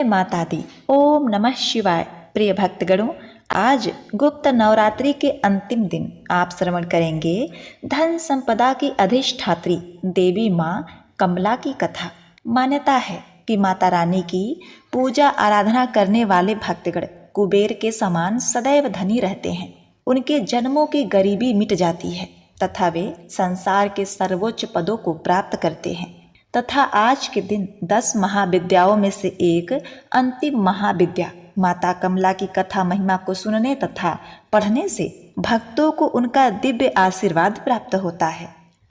माता दी। ओम नमः शिवाय। प्रिय भक्तगणों, आज गुप्त नवरात्रि के अंतिम दिन आप श्रवण करेंगे धन संपदा की अधिष्ठात्री देवी माँ कमला की कथा। मान्यता है कि माता रानी की पूजा आराधना करने वाले भक्तगण कुबेर के समान सदैव धनी रहते हैं। उनके जन्मों की गरीबी मिट जाती है तथा वे संसार के सर्वोच्च पदों को प्राप्त करते हैं। तथा आज के दिन 10 महाविद्याओं में से एक अंतिम महाविद्या माता कमला की कथा महिमा को सुनने तथा पढ़ने से भक्तों को उनका दिव्य आशीर्वाद प्राप्त होता है।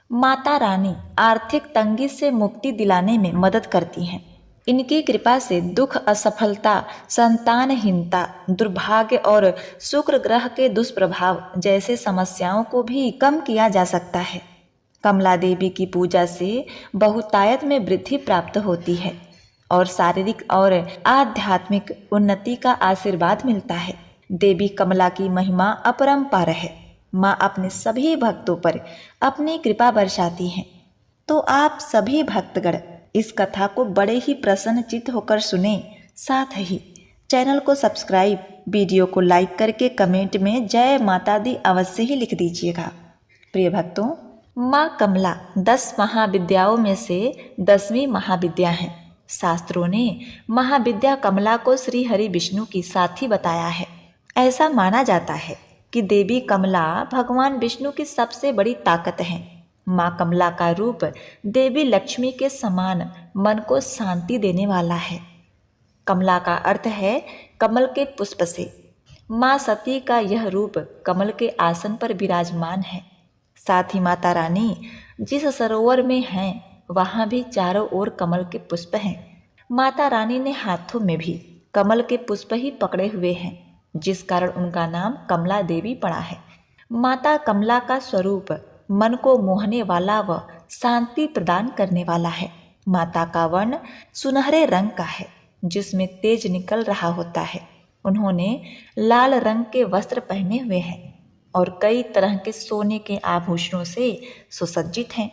माता रानी आर्थिक तंगी से मुक्ति दिलाने में मदद करती हैं। इनकी कृपा से दुख, असफलता, संतानहीनता, दुर्भाग्य और शुक्र ग्रह के दुष्प्रभाव जैसे समस्याओं को भी कम किया जा सकता है। कमला देवी की पूजा से बहुतायत में वृद्धि प्राप्त होती है और शारीरिक और आध्यात्मिक उन्नति का आशीर्वाद मिलता है। देवी कमला की महिमा अपरंपार है। माँ अपने सभी भक्तों पर अपनी कृपा बरसाती हैं। तो आप सभी भक्तगण इस कथा को बड़े ही प्रसन्नचित्त होकर सुने। साथ ही चैनल को सब्सक्राइब, वीडियो को लाइक करके कमेंट में जय माता दी अवश्य ही लिख दीजिएगा। प्रिय भक्तों, माँ कमला 10 महाविद्याओं में से 10वीं महाविद्या है। शास्त्रों ने महाविद्या कमला को श्री हरि विष्णु की साथी बताया है। ऐसा माना जाता है कि देवी कमला भगवान विष्णु की सबसे बड़ी ताकत है। माँ कमला का रूप देवी लक्ष्मी के समान मन को शांति देने वाला है। कमला का अर्थ है कमल के पुष्प से। माँ सती का यह रूप कमल के आसन पर विराजमान है। साथ ही माता रानी जिस सरोवर में हैं वहाँ भी चारों ओर कमल के पुष्प हैं। माता रानी ने हाथों में भी कमल के पुष्प ही पकड़े हुए हैं, जिस कारण उनका नाम कमला देवी पड़ा है। माता कमला का स्वरूप मन को मोहने वाला व शांति प्रदान करने वाला है। माता का वर्ण सुनहरे रंग का है, जिसमें तेज निकल रहा होता है। उन्होंने लाल रंग के वस्त्र पहने हुए हैं और कई तरह के सोने के आभूषणों से सुसज्जित हैं।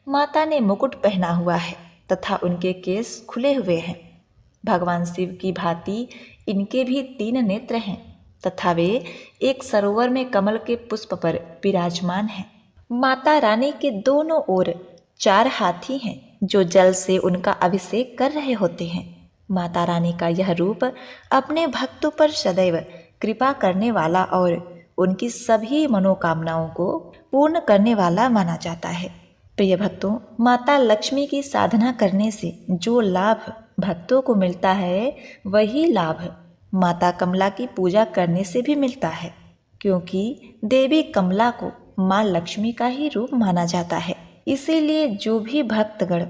माता ने मुकुट पहना हुआ है तथा उनके केस खुले हुए हैं। भगवान शिव की भांति इनके भी 3 नेत्र हैं तथा वे एक सरोवर में कमल के पुष्प पर विराजमान हैं। माता रानी के दोनों ओर 4 हाथी हैं जो जल से उनका अभिषेक कर रहे होते हैं। माता रानी का यह रूप अपने भक्तों पर सदैव कृपा करने वाला और उनकी सभी मनोकामनाओं को पूर्ण करने वाला माना जाता है। प्रिय भक्तों, माता लक्ष्मी की साधना करने से जो लाभ भक्तों को मिलता है वही लाभ माता कमला की पूजा करने से भी मिलता है, क्योंकि देवी कमला को माँ लक्ष्मी का ही रूप माना जाता है। इसीलिए जो भी भक्तगण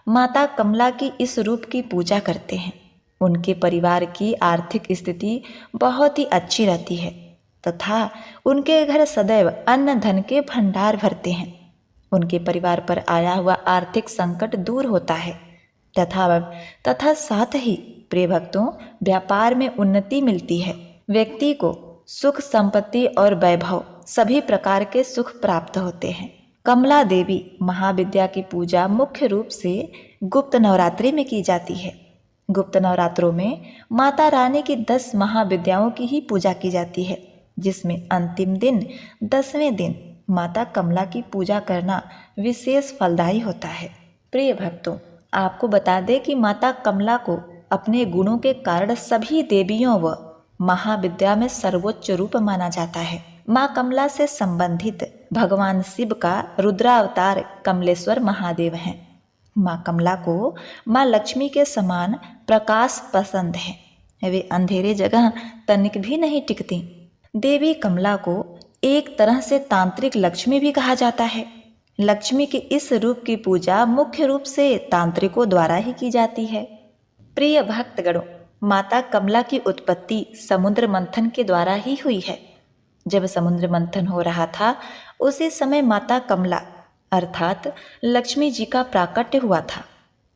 माता कमला की इस रूप की पूजा करते हैं उनके परिवार की आर्थिक स्थिति बहुत ही अच्छी रहती है तथा उनके घर सदैव अन्न धन के भंडार भरते हैं। उनके परिवार पर आया हुआ आर्थिक संकट दूर होता है तथा साथ ही प्रिय भक्तों, व्यापार में उन्नति मिलती है। व्यक्ति को सुख, संपत्ति और वैभव सभी प्रकार के सुख प्राप्त होते हैं। कमला देवी महाविद्या की पूजा मुख्य रूप से गुप्त नवरात्रि में की जाती है। गुप्त नवरात्रों में माता रानी की 10 महाविद्याओं की ही पूजा की जाती है, जिसमें अंतिम दिन 10वें दिन माता कमला की पूजा करना विशेष फलदायी होता है। प्रिय भक्तों, आपको बता दें कि माता कमला को अपने गुणों के कारण सभी देवियों व महाविद्या में सर्वोच्च रूप माना जाता है। माँ कमला से संबंधित भगवान शिव का रुद्रावतार कमलेश्वर महादेव हैं। माँ कमला को माँ लक्ष्मी के समान प्रकाश पसंद है। वे अंधेरे जगह तनिक भी नहीं टिकती। देवी कमला को एक तरह से तांत्रिक लक्ष्मी भी कहा जाता है। लक्ष्मी के इस रूप की पूजा मुख्य रूप से तांत्रिकों द्वारा ही की जाती है। प्रिय भक्तगणों, माता कमला की उत्पत्ति समुद्र मंथन के द्वारा ही हुई है। जब समुद्र मंथन हो रहा था उसी समय माता कमला अर्थात लक्ष्मी जी का प्राकट्य हुआ था।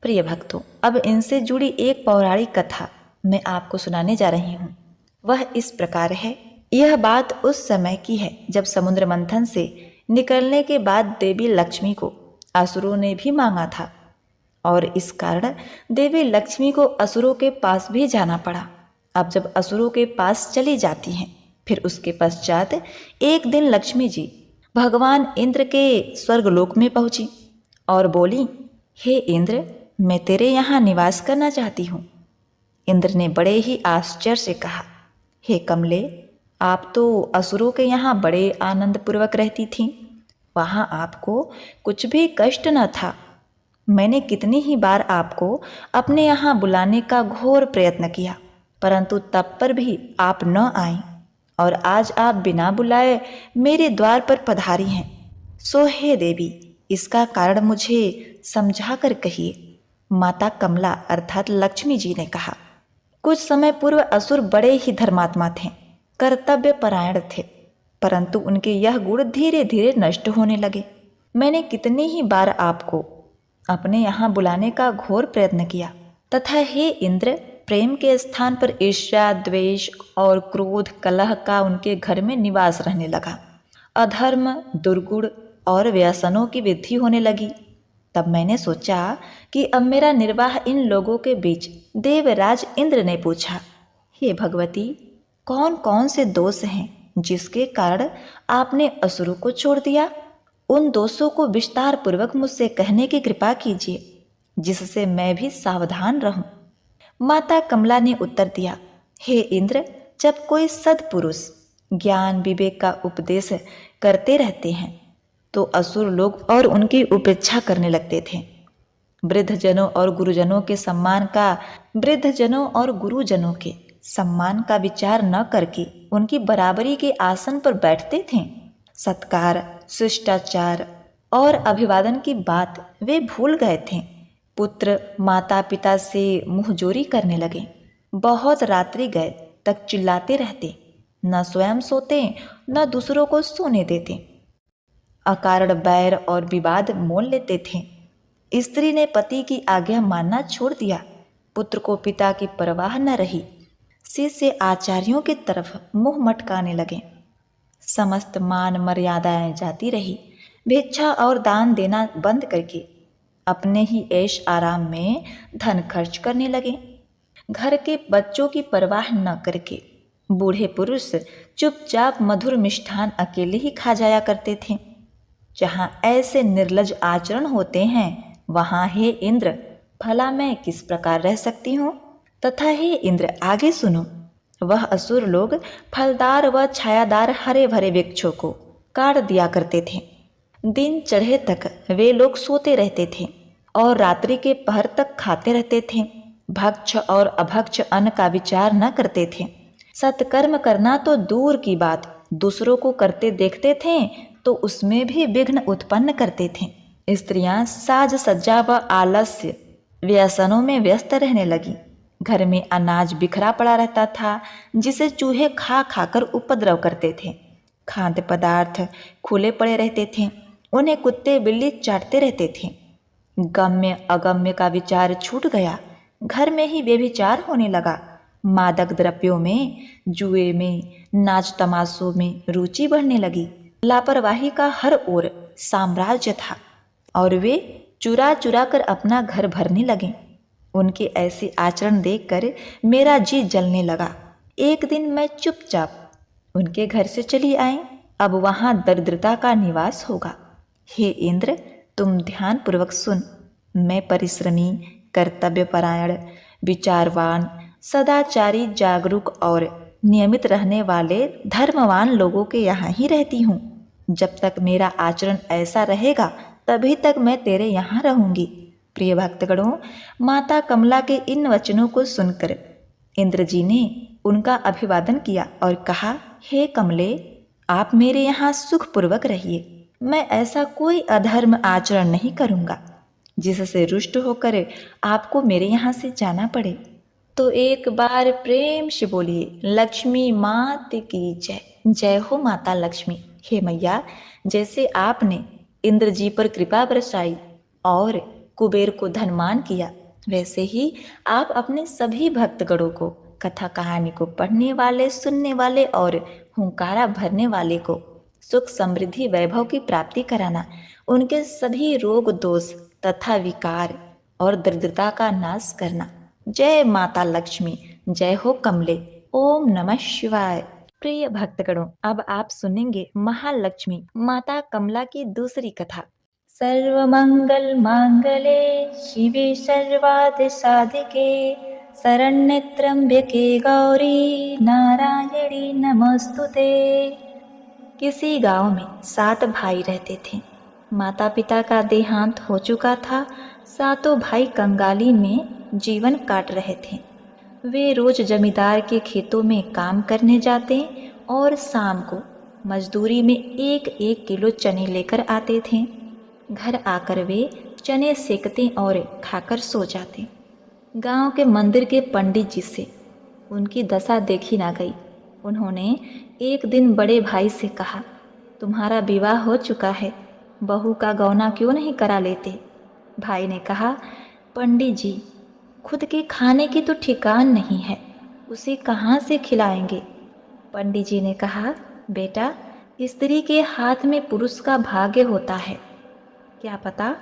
प्रिय भक्तों, अब इनसे जुड़ी एक पौराणिक कथा मैं आपको सुनाने जा रही हूँ। वह इस प्रकार है। यह बात उस समय की है जब समुद्र मंथन से निकलने के बाद देवी लक्ष्मी को असुरों ने भी मांगा था और इस कारण देवी लक्ष्मी को असुरों के पास भी जाना पड़ा। अब जब असुरों के पास चली जाती हैं, फिर उसके पश्चात एक दिन लक्ष्मी जी भगवान इंद्र के स्वर्गलोक में पहुंची और बोली, हे इंद्र, मैं तेरे यहाँ निवास करना चाहती हूँ। इंद्र ने बड़े ही आश्चर्य से कहा, हे कमले, आप तो असुरों के यहाँ बड़े आनंद पूर्वक रहती थीं, वहाँ आपको कुछ भी कष्ट न था। मैंने कितनी ही बार आपको अपने यहाँ बुलाने का घोर प्रयत्न किया, परंतु तब पर भी आप न आईं, और आज आप बिना बुलाए मेरे द्वार पर पधारी हैं। सो हे देवी, इसका कारण मुझे समझा कर कहिए। माता कमला अर्थात लक्ष्मी जी ने कहा, कुछ समय पूर्व असुर बड़े ही धर्मात्मा थे, कर्तव्य परायण थे, परंतु उनके यह गुण धीरे धीरे नष्ट होने लगे। मैंने कितनी ही बार आपको अपने यहाँ बुलाने का घोर प्रयत्न किया, तथा हे इंद्र, प्रेम के स्थान पर ईर्ष्या, द्वेष और क्रोध, कलह का उनके घर में निवास रहने लगा। अधर्म, दुर्गुण और व्यसनों की वृद्धि होने लगी। तब मैंने सोचा कि अब मेरा निर्वाह इन लोगों के बीच। देवराज इंद्र ने पूछा, हे भगवती, कौन कौन से दोष हैं जिसके कारण आपने असुरों को छोड़ दिया? उन दोषों को विस्तार पूर्वक मुझसे कहने की कृपा कीजिए, जिससे मैं भी सावधान रहूं। माता कमला ने उत्तर दिया, हे इंद्र, जब कोई सद्पुरुष ज्ञान विवेक का उपदेश करते रहते हैं तो असुर लोग और उनकी उपेक्षा करने लगते थे। वृद्धजनों और गुरुजनों के सम्मान का विचार न करके उनकी बराबरी के आसन पर बैठते थे। सत्कार, शिष्टाचार और अभिवादन की बात वे भूल गए थे। पुत्र माता पिता से मुंहजोरी करने लगे। बहुत रात्रि गए तक चिल्लाते रहते, न स्वयं सोते न दूसरों को सोने देते। अकारण बैर और विवाद मोल लेते थे। स्त्री ने पति की आज्ञा मानना छोड़ दिया। पुत्र को पिता की परवाह न रही। शिष्य आचार्यों की तरफ मुंह मटकाने लगे। समस्त मान मर्यादाएं जाती रही। भिक्षा और दान देना बंद करके अपने ही ऐश आराम में धन खर्च करने लगे। घर के बच्चों की परवाह न करके बूढ़े पुरुष चुपचाप मधुर मिष्ठान अकेले ही खा जाया करते थे। जहाँ ऐसे निर्लज आचरण होते हैं, वहाँ हे इंद्र, भला मैं किस प्रकार रह सकती हूँ? तथा हे इंद्र, आगे सुनो। वह असुर लोग फलदार व छायादार हरे भरे वृक्षों को काट दिया करते थे। दिन चढ़े तक वे लोग सोते रहते थे और रात्रि के पहर तक खाते रहते थे। भक्ष और अभक्ष अन्न का विचार न करते थे। सत्कर्म करना तो दूर की बात, दूसरों को करते देखते थे तो उसमें भी विघ्न उत्पन्न करते थे। स्त्रियां साज सज्जा व आलस्य व्यसनों में व्यस्त रहने लगी। घर में अनाज बिखरा पड़ा रहता था, जिसे चूहे खा खाकर उपद्रव करते थे। खाद्य पदार्थ खुले पड़े रहते थे, उन्हें कुत्ते बिल्ली चाटते रहते थे। गम्य अगम्य का विचार छूट गया। घर में ही व्यभिचार होने लगा। मादक द्रव्यों में, जुए में, नाच तमाशों में रुचि बढ़ने लगी। लापरवाही का हर ओर साम्राज्य था और वे चुरा चुरा कर अपना घर भरने लगे। उनके ऐसे आचरण देखकर मेरा जी जलने लगा। एक दिन मैं चुपचाप उनके घर से चली आई। अब वहाँ दरिद्रता का निवास होगा। हे इंद्र, तुम ध्यान पूर्वक सुन। मैं परिश्रमी, कर्तव्यपरायण, विचारवान, सदाचारी, जागरूक और नियमित रहने वाले धर्मवान लोगों के यहाँ ही रहती हूँ। जब तक मेरा आचरण ऐसा रहेगा तभी तक मैं तेरे यहाँ रहूंगी। प्रिय भक्तगणों, माता कमला के इन वचनों को सुनकर इंद्र जी ने उनका अभिवादन किया और कहा, हे कमले, आप मेरे यहाँ सुखपूर्वक रहिए। मैं ऐसा कोई अधर्म आचरण नहीं करूँगा जिससे रुष्ट होकर आपको मेरे यहाँ से जाना पड़े। तो एक बार प्रेम से बोलिए, लक्ष्मी मात की जय। जय हो माता लक्ष्मी। हे मैया, जैसे आपने इंद्र जी पर कृपा बरसाई और कुबेर को धनमान किया, वैसे ही आप अपने सभी भक्तगणों को, कथा कहानी को पढ़ने वाले, सुनने वाले और हुंकारा भरने वाले को सुख समृद्धि वैभव की प्राप्ति कराना। उनके सभी रोग दोष तथा विकार और दरिद्रता का नाश करना। जय माता लक्ष्मी, जय हो कमले। ओम नमः शिवाय। प्रिय भक्तगणों, अब आप सुनेंगे महालक्ष्मी माता कमला की दूसरी कथा। सर्वमंगल मांगले शिवे सर्वार्थ साधिके शरण्ये त्र्यंबके गौरी नारायणी नमोस्तुते। किसी गांव में 7 भाई रहते थे। माता पिता का देहांत हो चुका था। सातों भाई कंगाली में जीवन काट रहे थे। वे रोज जमींदार के खेतों में काम करने जाते और शाम को मजदूरी में 1-1 किलो चने लेकर आते थे। घर आकर वे चने सेकते और खाकर सो जाते। गांव के मंदिर के पंडित जी से उनकी दशा देखी ना गई। उन्होंने एक दिन बड़े भाई से कहा, तुम्हारा विवाह हो चुका है, बहू का गौना क्यों नहीं करा लेते? भाई ने कहा, पंडित जी, खुद के खाने की तो ठिकान नहीं है, उसे कहाँ से खिलाएंगे? पंडित जी ने कहा, बेटा, स्त्री के हाथ में पुरुष का भाग्य होता है, क्या पता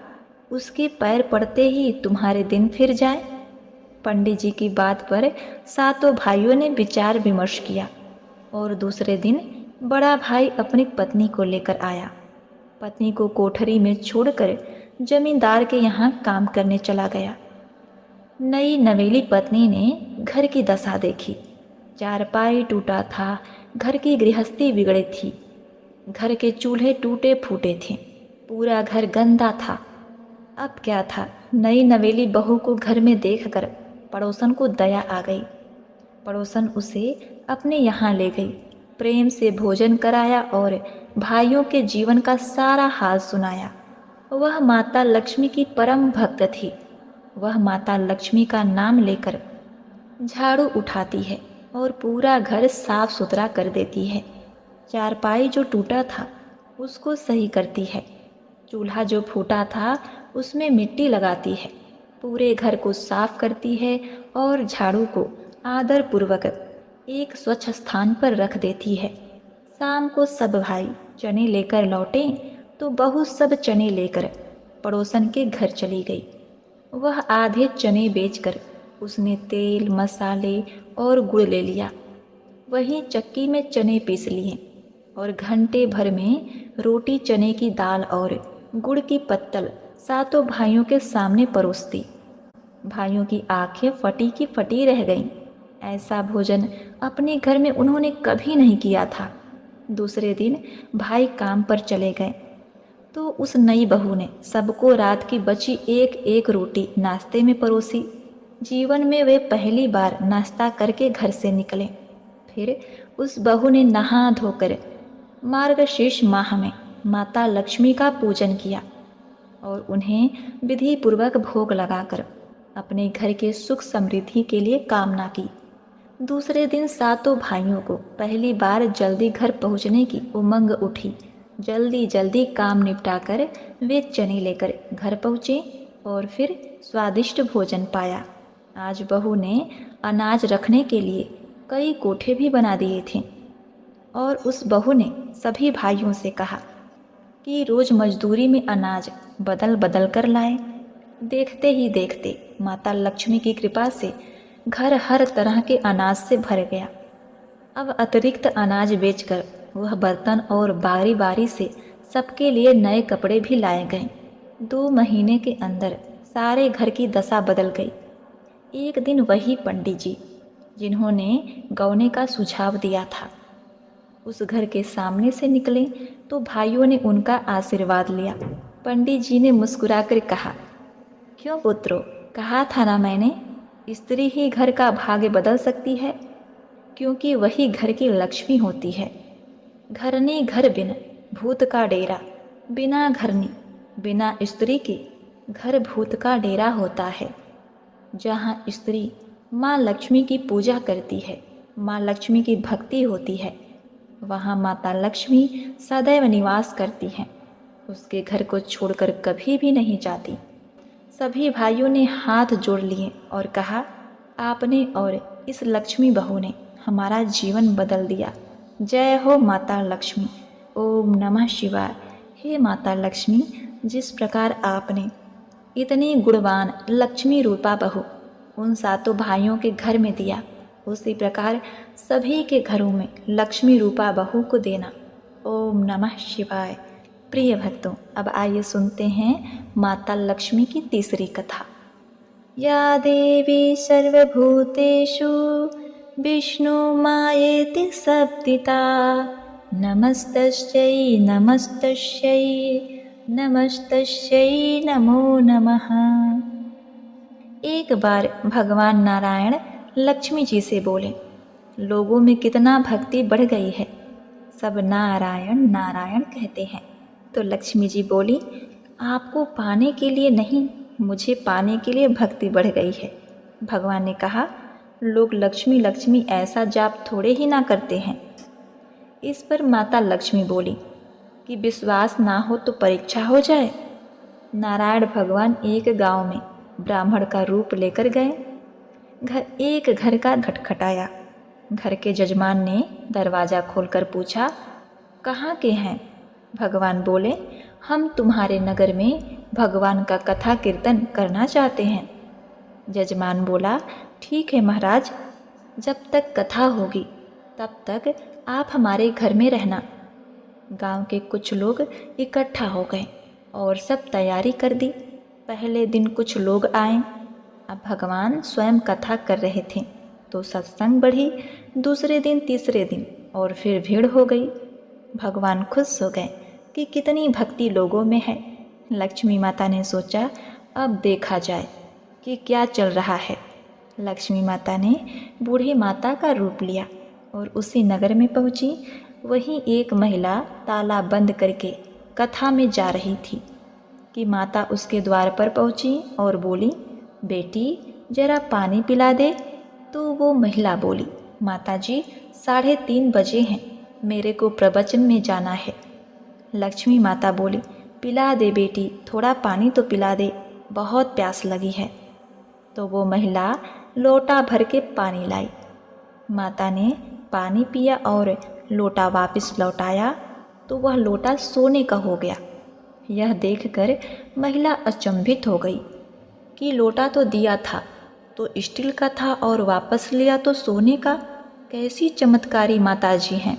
उसके पैर पड़ते ही तुम्हारे दिन फिर जाए। पंडित जी की बात पर सातों भाइयों ने विचार विमर्श किया और दूसरे दिन बड़ा भाई अपनी पत्नी को लेकर आया। पत्नी को कोठरी में छोड़कर जमींदार के यहाँ काम करने चला गया। नई नवेली पत्नी ने घर की दशा देखी। चारपाई टूटा था, घर की गृहस्थी बिगड़ी थी, घर के चूल्हे टूटे फूटे थे, पूरा घर गंदा था। अब क्या था, नई नवेली बहू को घर में देखकर पड़ोसन को दया आ गई। पड़ोसन उसे अपने यहाँ ले गई, प्रेम से भोजन कराया और भाइयों के जीवन का सारा हाल सुनाया। वह माता लक्ष्मी की परम भक्त थी। वह माता लक्ष्मी का नाम लेकर झाड़ू उठाती है और पूरा घर साफ सुथरा कर देती है। चारपाई जो टूटा था उसको सही करती है। चूल्हा जो फूटा था उसमें मिट्टी लगाती है। पूरे घर को साफ करती है और झाड़ू को आदर पूर्वक एक स्वच्छ स्थान पर रख देती है। शाम को सब भाई चने लेकर लौटे तो बहू सब चने लेकर पड़ोसन के घर चली गई। वह आधे चने बेचकर उसने तेल, मसाले और गुड़ ले लिया। वहीं चक्की में चने पीस लिए और घंटे भर में रोटी, चने की दाल और गुड़ की पत्तल सातों भाइयों के सामने परोसती। भाइयों की आंखें फटी की फटी रह गईं। ऐसा भोजन अपने घर में उन्होंने कभी नहीं किया था। दूसरे दिन भाई काम पर चले गए तो उस नई बहू ने सबको रात की बची 1-1 रोटी नाश्ते में परोसी। जीवन में वे पहली बार नाश्ता करके घर से निकले। फिर उस बहू ने नहा धोकर मार्गशीर्ष माह में माता लक्ष्मी का पूजन किया और उन्हें विधि पूर्वक भोग लगाकर अपने घर के सुख समृद्धि के लिए कामना की। दूसरे दिन सातों भाइयों को पहली बार जल्दी घर पहुंचने की उमंग उठी। जल्दी जल्दी काम निपटाकर वे चने लेकर घर पहुँचे और फिर स्वादिष्ट भोजन पाया। आज बहू ने अनाज रखने के लिए कई कोठे भी बना दिए थे और उस बहू ने सभी भाइयों से कहा कि रोज मजदूरी में अनाज बदल बदल कर लाए। देखते ही देखते माता लक्ष्मी की कृपा से घर हर तरह के अनाज से भर गया। अब अतिरिक्त अनाज बेचकर वह बर्तन और बारी बारी से सबके लिए नए कपड़े भी लाए गए। 2 महीने के अंदर सारे घर की दशा बदल गई। एक दिन वही पंडित जी जिन्होंने गौने का सुझाव दिया था उस घर के सामने से निकले तो भाइयों ने उनका आशीर्वाद लिया। पंडित जी ने मुस्कुराकर कहा, क्यों पुत्रो, कहा था ना मैंने, स्त्री ही घर का भाग्य बदल सकती है, क्योंकि वही घर की लक्ष्मी होती है। घरनी घर बिन भूत का डेरा, बिना घरनी बिना स्त्री के घर भूत का डेरा होता है। जहाँ स्त्री माँ लक्ष्मी की पूजा करती है, माँ लक्ष्मी की भक्ति होती है, वहाँ माता लक्ष्मी सदैव निवास करती हैं। उसके घर को छोड़कर कभी भी नहीं जाती। सभी भाइयों ने हाथ जोड़ लिए और कहा, आपने और इस लक्ष्मी बहू ने हमारा जीवन बदल दिया। जय हो माता लक्ष्मी। ओम नमः शिवाय। हे माता लक्ष्मी, जिस प्रकार आपने इतनी गुणवान लक्ष्मी रूपा बहू उन सातों भाइयों के घर में दिया, उसी प्रकार सभी के घरों में लक्ष्मी रूपा बहू को देना। ओम नमः शिवाय। प्रिय भक्तों, अब आइए सुनते हैं माता लक्ष्मी की तीसरी कथा। या देवी सर्वभूतेषु विष्णुमायेति संस्थिता, नमस्तस्यै नमस्तस्यै नमस्तस्यै नमो नमः। एक बार भगवान नारायण लक्ष्मी जी से बोले, लोगों में कितना भक्ति बढ़ गई है, सब नारायण नारायण कहते हैं। तो लक्ष्मी जी बोली, आपको पाने के लिए नहीं, मुझे पाने के लिए भक्ति बढ़ गई है। भगवान ने कहा, लोग लक्ष्मी लक्ष्मी ऐसा जाप थोड़े ही ना करते हैं। इस पर माता लक्ष्मी बोली कि विश्वास ना हो तो परीक्षा हो जाए। नारायण भगवान एक गांव में ब्राह्मण का रूप लेकर गए। एक घर का खटखटाया। घर के जजमान ने दरवाज़ा खोलकर पूछा, कहाँ के हैं? भगवान बोले, हम तुम्हारे नगर में भगवान का कथा कीर्तन करना चाहते हैं। जजमान बोला, ठीक है महाराज, जब तक कथा होगी तब तक आप हमारे घर में रहना। गांव के कुछ लोग इकट्ठा हो गए और सब तैयारी कर दी। पहले दिन कुछ लोग आए। अब भगवान स्वयं कथा कर रहे थे तो सत्संग बढ़ी। दूसरे दिन, तीसरे दिन और फिर भीड़ हो गई। भगवान खुश हो गए कि कितनी भक्ति लोगों में है। लक्ष्मी माता ने सोचा, अब देखा जाए कि क्या चल रहा है। लक्ष्मी माता ने बूढ़ी माता का रूप लिया और उसी नगर में पहुंची। वहीं एक महिला ताला बंद करके कथा में जा रही थी कि माता उसके द्वार पर पहुंची और बोली, बेटी जरा पानी पिला दे। तो वो महिला बोली, माता जी 3:30 बजे हैं, मेरे को प्रवचन में जाना है। लक्ष्मी माता बोली, पिला दे बेटी, थोड़ा पानी तो पिला दे, बहुत प्यास लगी है। तो वो महिला लोटा भर के पानी लाई। माता ने पानी पिया और लोटा वापस लौटाया तो वह लोटा सोने का हो गया। यह देखकर महिला अचंभित हो गई कि लोटा तो दिया था तो स्टील का था और वापस लिया तो सोने का। कैसी चमत्कारी माता जी हैं।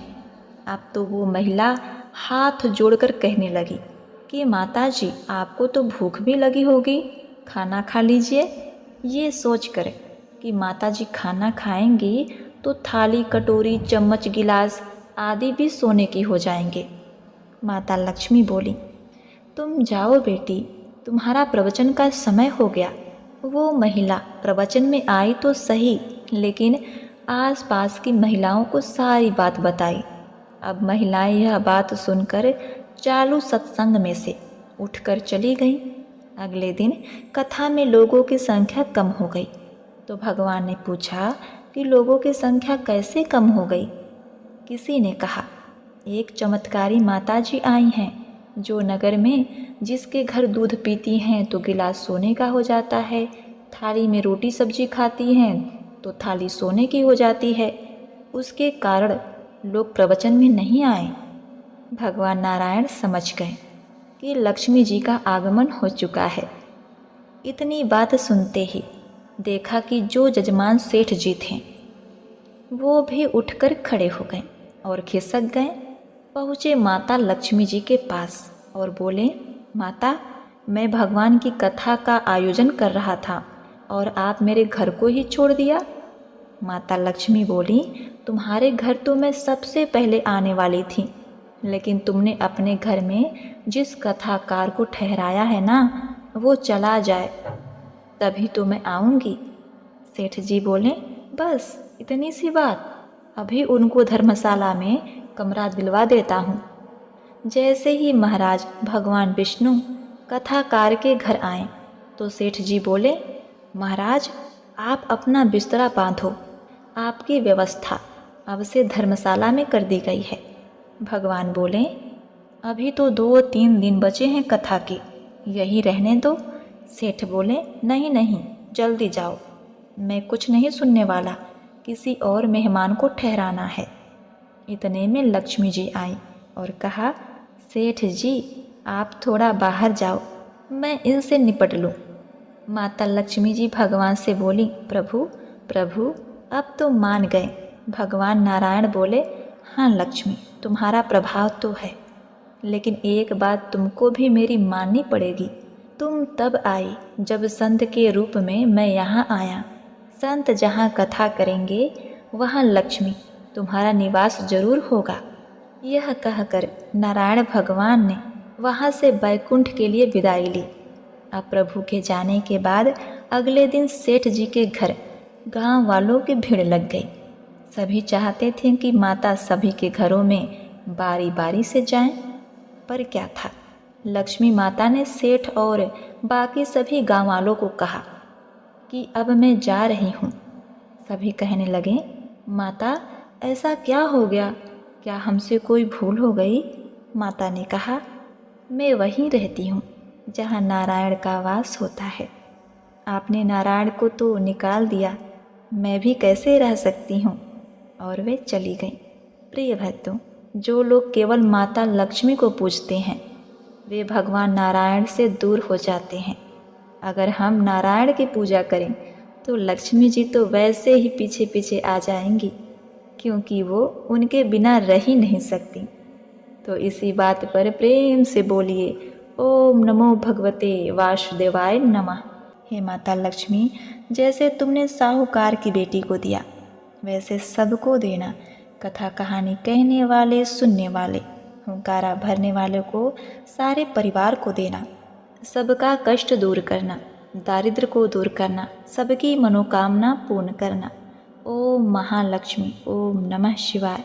अब तो वो महिला हाथ जोड़कर कहने लगी कि माता जी, आपको तो भूख भी लगी होगी, खाना खा लीजिए। ये सोचकर कि माता जी खाना खाएंगी तो थाली, कटोरी, चम्मच, गिलास आदि भी सोने की हो जाएंगे। माता लक्ष्मी बोली, तुम जाओ बेटी, तुम्हारा प्रवचन का समय हो गया। वो महिला प्रवचन में आई तो सही, लेकिन आसपास की महिलाओं को सारी बात बताई। अब महिलाएं यह बात सुनकर चालू सत्संग में से उठकर चली गईं। अगले दिन कथा में लोगों की संख्या कम हो गई तो भगवान ने पूछा कि लोगों की संख्या कैसे कम हो गई। किसी ने कहा, एक चमत्कारी माता जी आई हैं जो नगर में जिसके घर दूध पीती हैं तो गिलास सोने का हो जाता है, थाली में रोटी सब्जी खाती हैं तो थाली सोने की हो जाती है, उसके कारण लोग प्रवचन में नहीं आए। भगवान नारायण समझ गए कि लक्ष्मी जी का आगमन हो चुका है। इतनी बात सुनते ही देखा कि जो जजमान सेठ जी थे वो भी उठकर खड़े हो गए और खिसक गए। पहुँचे माता लक्ष्मी जी के पास और बोले, माता, मैं भगवान की कथा का आयोजन कर रहा था और आप मेरे घर को ही छोड़ दिया। माता लक्ष्मी बोली, तुम्हारे घर तो मैं सबसे पहले आने वाली थी, लेकिन तुमने अपने घर में जिस कथाकार को ठहराया है ना, वो चला जाए तभी तो मैं आऊँगी। सेठ जी बोले, बस इतनी सी बात, अभी उनको धर्मशाला में कमरा दिलवा देता हूँ। जैसे ही महाराज भगवान विष्णु कथाकार के घर आए तो सेठ जी बोले, महाराज आप अपना बिस्तरा बांधो, आपकी व्यवस्था अब से धर्मशाला में कर दी गई है। भगवान बोले, अभी तो 2-3 दिन बचे हैं कथा के, यही रहने दो। सेठ बोले, नहीं नहीं, जल्दी जाओ, मैं कुछ नहीं सुनने वाला, किसी और मेहमान को ठहराना है। इतने में लक्ष्मी जी आई और कहा, सेठ जी आप थोड़ा बाहर जाओ, मैं इनसे निपट लूँ। माता लक्ष्मी जी भगवान से बोली, प्रभु प्रभु अब तो मान गए। भगवान नारायण बोले, हाँ लक्ष्मी, तुम्हारा प्रभाव तो है, लेकिन एक बात तुमको भी मेरी माननी पड़ेगी। तुम तब आई जब संत के रूप में मैं यहाँ आया। संत जहाँ कथा करेंगे वहाँ लक्ष्मी तुम्हारा निवास जरूर होगा। यह कहकर नारायण भगवान ने वहाँ से बैकुंठ के लिए विदाई ली। अब प्रभु के जाने के बाद अगले दिन सेठ जी के घर गांव वालों की भीड़ लग गई। सभी चाहते थे कि माता सभी के घरों में बारी बारी से जाएं, पर क्या था, लक्ष्मी माता ने सेठ और बाकी सभी गांव वालों को कहा कि अब मैं जा रही हूँ। सभी कहने लगे, माता ऐसा क्या हो गया, क्या हमसे कोई भूल हो गई? माता ने कहा, मैं वहीं रहती हूँ जहाँ नारायण का वास होता है। आपने नारायण को तो निकाल दिया, मैं भी कैसे रह सकती हूँ। और वे चली गईं। प्रिय भक्तों, जो लोग केवल माता लक्ष्मी को पूजते हैं वे भगवान नारायण से दूर हो जाते हैं। अगर हम नारायण की पूजा करें तो लक्ष्मी जी तो वैसे ही पीछे पीछे आ जाएंगी, क्योंकि वो उनके बिना रह ही नहीं सकती। तो इसी बात पर प्रेम से बोलिए, ओम नमो भगवते वासुदेवाय नमः। हे माता लक्ष्मी, जैसे तुमने साहूकार की बेटी को दिया वैसे सबको देना। कथा कहानी कहने वाले, सुनने वाले, हुंकारा भरने वाले को, सारे परिवार को देना। सबका कष्ट दूर करना, दारिद्र को दूर करना, सबकी मनोकामना पूर्ण करना। ओम महालक्ष्मी, ओम नमः शिवाय।